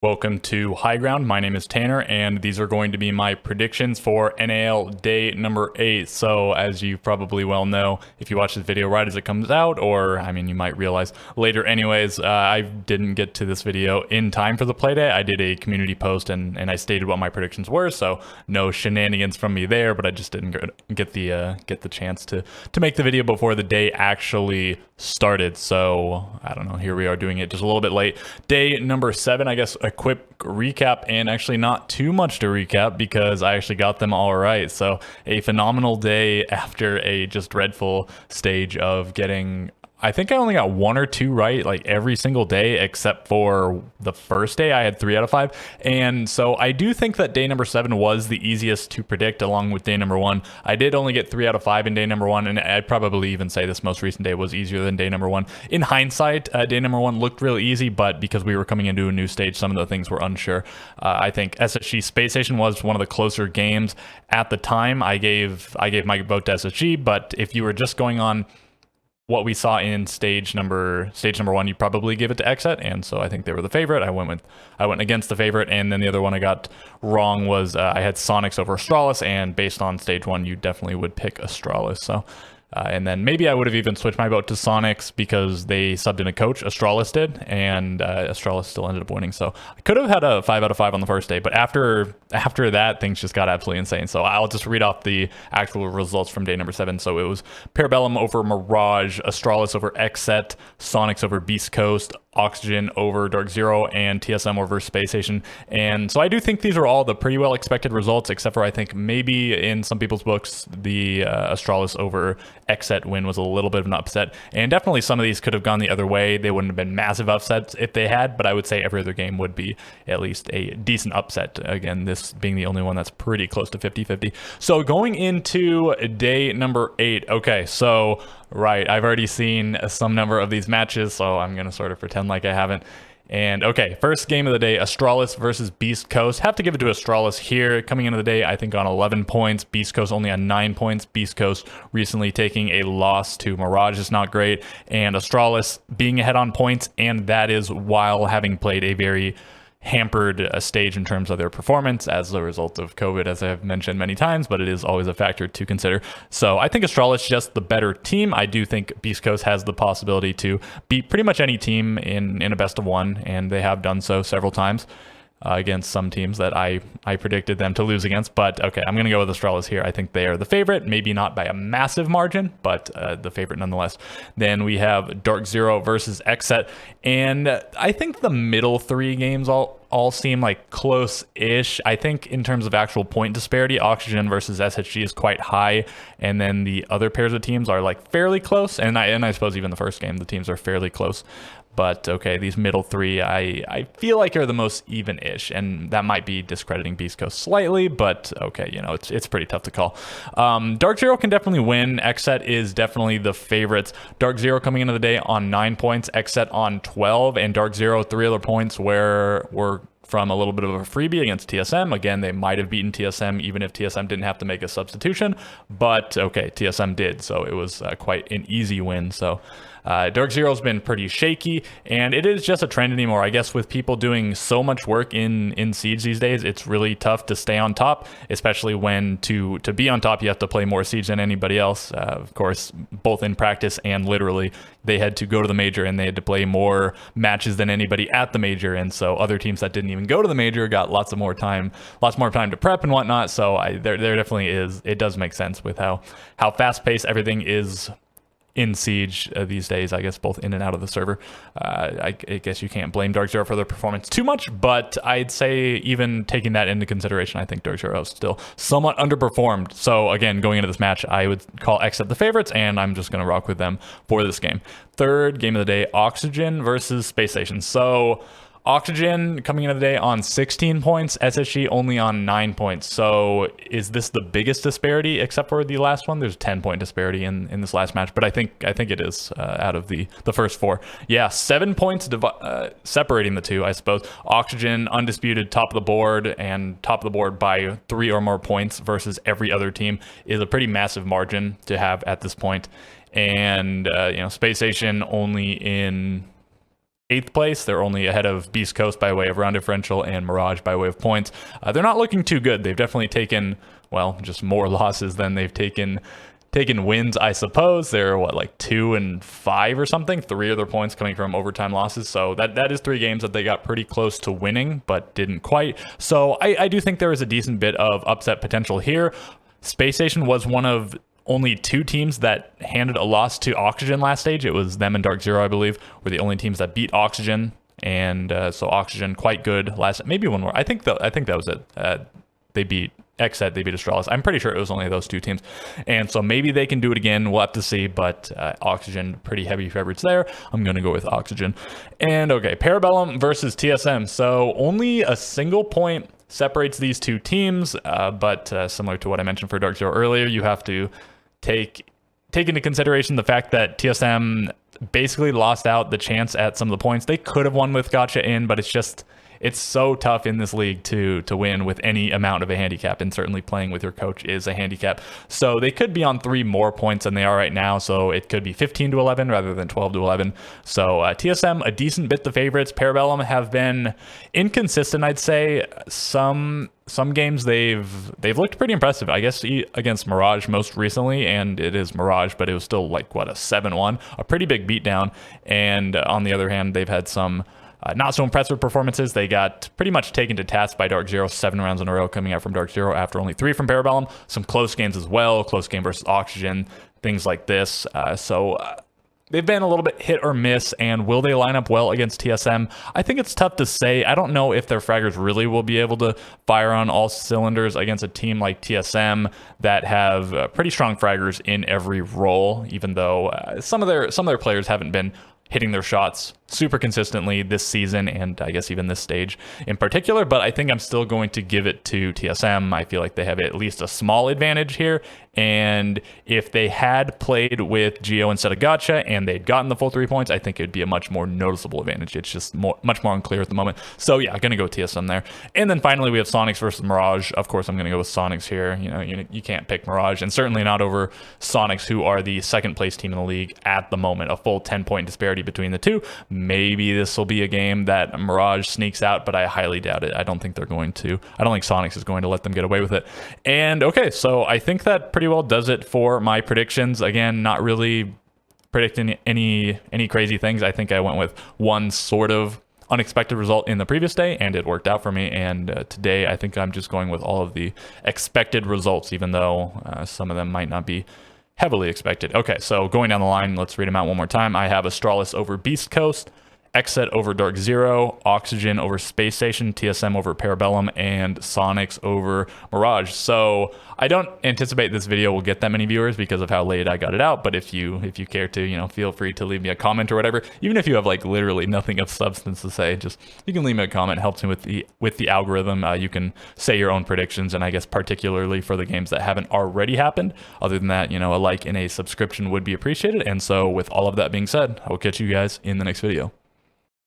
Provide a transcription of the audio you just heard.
Welcome to High Ground. My name is Tanner, and these are going to be my predictions for NAL day number 8. So, as you probably well know, if you watch this video right as it comes out, or I mean, you might realize later anyways, I didn't get to this video in time for the playday. I did a community post and I stated what my predictions were, so no shenanigans from me there, but I just didn't get the chance to make the video before the day actually started. So, I don't know, here we are doing it just a little bit late. Day number 7, I guess a quick recap, and actually not too much to recap because I actually got them all right. So a phenomenal day after a just dreadful stage of getting, I think I only got 1 or 2 right like every single day except for the first day. I had 3 out of 5. And so I do think that day number 7 was the easiest to predict along with day number 1. I did only get 3 out of 5 in day number 1, and I'd probably even say this most recent day was easier than day number 1. In hindsight, day number 1 looked really easy, but because we were coming into a new stage, some of the things were unsure. I think SSG Space Station was one of the closer games at the time. I gave my vote to SSG, but if you were just going on what we saw in stage number 1, you probably give it to Exet, and so I think they were the favorite. I went against the favorite, and then the other one I got wrong was I had Sonics over Astralis, and based on stage 1, you definitely would pick Astralis. So. And then maybe I would have even switched my vote to Sonics because they subbed in a coach. Astralis did, and Astralis still ended up winning. So I could have had a 5 out of 5 on the first day, but after that, things just got absolutely insane. So I'll just read off the actual results from day number 7. So it was Parabellum over Mirage, Astralis over Xset, Sonics over Beast Coast, Oxygen over Dark Zero, and TSM over Space Station. And so I do think these are all the pretty well expected results, except for I think maybe in some people's books, the Astralis over Xset win was a little bit of an upset. And definitely some of these could have gone the other way. They wouldn't have been massive upsets if they had, but I would say every other game would be at least a decent upset. Again, this being the only one that's pretty close to 50-50. So going into day number 8. Okay, so right, I've already seen some number of these matches, so I'm going to sort of pretend like I haven't. And okay, first game of the day, Astralis versus Beast Coast. Have to give it to Astralis here. Coming into the day, I think on 11 points. Beast Coast only on 9 points. Beast Coast recently taking a loss to Mirage is not great. And Astralis being ahead on points, and that is while having played a very hampered stage in terms of their performance as a result of COVID, as I've mentioned many times, but it is always a factor to consider. So I think Astralis is just the better team. I do think Beast Coast has the possibility to beat pretty much any team in a best of 1, and they have done so several times against some teams that I predicted them to lose against. But okay, I'm going to go with Astralis here. I think they are the favorite, maybe not by a massive margin, but the favorite nonetheless. Then we have Dark Zero versus Xset, and I think the middle 3 games all seem like close-ish. I think in terms of actual point disparity, Oxygen versus SHG is quite high, and then the other pairs of teams are like fairly close, and I suppose even the first game, the teams are fairly close. But okay, these middle 3, I feel like are the most even-ish, and that might be discrediting Beast Coast slightly, but okay, you know, it's pretty tough to call. Dark Zero can definitely win. Xset is definitely the favorites. Dark Zero coming into the day on 9 points, Xset on 12, and Dark Zero 3 other points were from a little bit of a freebie against TSM. Again, they might have beaten TSM even if TSM didn't have to make a substitution, but okay, TSM did, so it was quite an easy win. So Dark Zero's been pretty shaky, and it is just a trend anymore. I guess with people doing so much work in Siege these days, it's really tough to stay on top, especially when to be on top, you have to play more Siege than anybody else. Of course, both in practice and literally, they had to go to the major and they had to play more matches than anybody at the major, and so other teams that didn't even go to the major got lots more time to prep and whatnot. So there definitely is, it does make sense with how fast-paced everything is in Siege these days, I guess, both in and out of the server. I guess you can't blame Dark Zero for their performance too much, but I'd say even taking that into consideration, I think Dark Zero is still somewhat underperformed. So again, going into this match, I would call Xset the favorites, and I'm just going to rock with them for this game. Third game of the day, Oxygen versus Space Station. So Oxygen coming into the day on 16 points, SSG only on 9 points. So is this the biggest disparity except for the last one? There's a 10-point disparity in this last match, but I think it is out of the first 4. Yeah, 7 points separating the two, I suppose. Oxygen undisputed top of the board, and top of the board by 3 or more points versus every other team is a pretty massive margin to have at this point. And you know, Space Station only in 8th place. They're only ahead of Beast Coast by way of round differential and Mirage by way of points. They're not looking too good. They've definitely taken, well, just more losses than they've taken wins, I suppose. They're what, like 2-5 or something. 3 of their points coming from overtime losses. So that is 3 games that they got pretty close to winning, but didn't quite. So I do think there is a decent bit of upset potential here. Space Station was one of only 2 teams that handed a loss to Oxygen last stage. It was them and Dark Zero, I believe, were the only teams that beat Oxygen. And so Oxygen quite good last, maybe one more. I think that was it. They beat Xset, they beat Astralis. I'm pretty sure it was only those 2 teams. And so maybe they can do it again. We'll have to see, but Oxygen, pretty heavy favorites there. I'm going to go with Oxygen. And okay, Parabellum versus TSM. So only a single point separates these 2 teams, but similar to what I mentioned for Dark Zero earlier, you have to take into consideration the fact that TSM basically lost out the chance at some of the points. They could have won with Gotcha in, but it's so tough in this league to win with any amount of a handicap, and certainly playing with your coach is a handicap. So they could be on 3 more points than they are right now, so it could be 15-11 rather than 12-11. So TSM, a decent bit the favorites. Parabellum have been inconsistent, I'd say. Some games they've looked pretty impressive, I guess, against Mirage most recently, and it is Mirage, but it was still like, what, a 7-1, a pretty big beatdown. And on the other hand, they've had some not so impressive performances. They got pretty much taken to task by Dark Zero, 7 rounds in a row coming out from Dark Zero after only 3 from Parabellum. Some close games as well, close game versus Oxygen, things like this. They've been a little bit hit or miss, and will they line up well against TSM? I think it's tough to say. I don't know if their fraggers really will be able to fire on all cylinders against a team like TSM that have pretty strong fraggers in every role, even though some of their players haven't been hitting their shots super consistently this season, and I guess even this stage in particular, but I think I'm still going to give it to TSM. I feel like they have at least a small advantage here, and if they had played with Geo instead of Gotcha and they'd gotten the full 3 points, I think it'd be a much more noticeable advantage. It's just much more unclear at the moment. So yeah, I'm gonna go TSM there. And then finally we have Sonics versus Mirage. Of course I'm gonna go with Sonics here. You can't pick Mirage, and certainly not over Sonics, who are the 2nd place team in the league at the moment. A full 10-point disparity between the 2. Maybe this will be a game that Mirage sneaks out, but I highly doubt it. I don't think they're going to. I don't think Sonics is going to let them get away with it. And okay, so I think that pretty well does it for my predictions. Again, not really predicting any crazy things. I think I went with one sort of unexpected result in the previous day, and it worked out for me. And today, I think I'm just going with all of the expected results, even though some of them might not be heavily expected. Okay, so going down the line, let's read them out one more time. I have Astralis over Beast Coast, Xset over Dark Zero, Oxygen over Space Station, TSM over Parabellum, and Sonics over Mirage. So I don't anticipate this video will get that many viewers because of how late I got it out, but if you care to, feel free to leave me a comment or whatever. Even if you have like literally nothing of substance to say, just you can leave me a comment. It helps me with the algorithm. You can say your own predictions, and I guess particularly for the games that haven't already happened. Other than that, a like and a subscription would be appreciated. And so with all of that being said, I will catch you guys in the next video.